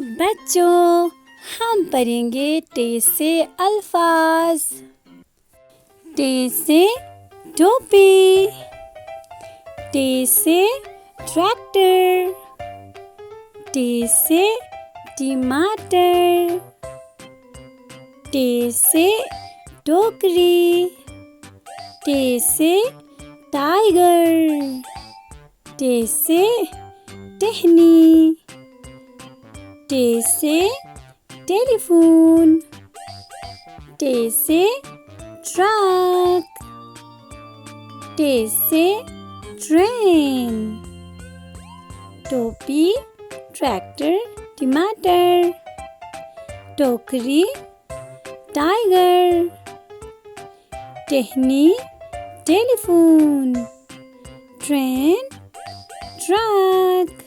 बच्चों, हम पढ़ेंगे टे से अल्फाज। टे से टोपी, टे से ट्रैक्टर, टे से टमाटर, टे से टोकरी, टे से टाइगर, टे से टहनी, टे से टेलीफोन, टे से ट्रक, टे से ट्रेन। टोपी, ट्रैक्टर, टमाटर, टोकरी, टाइगर, टहनी, टेलीफोन, ट्रेन, ट्रक।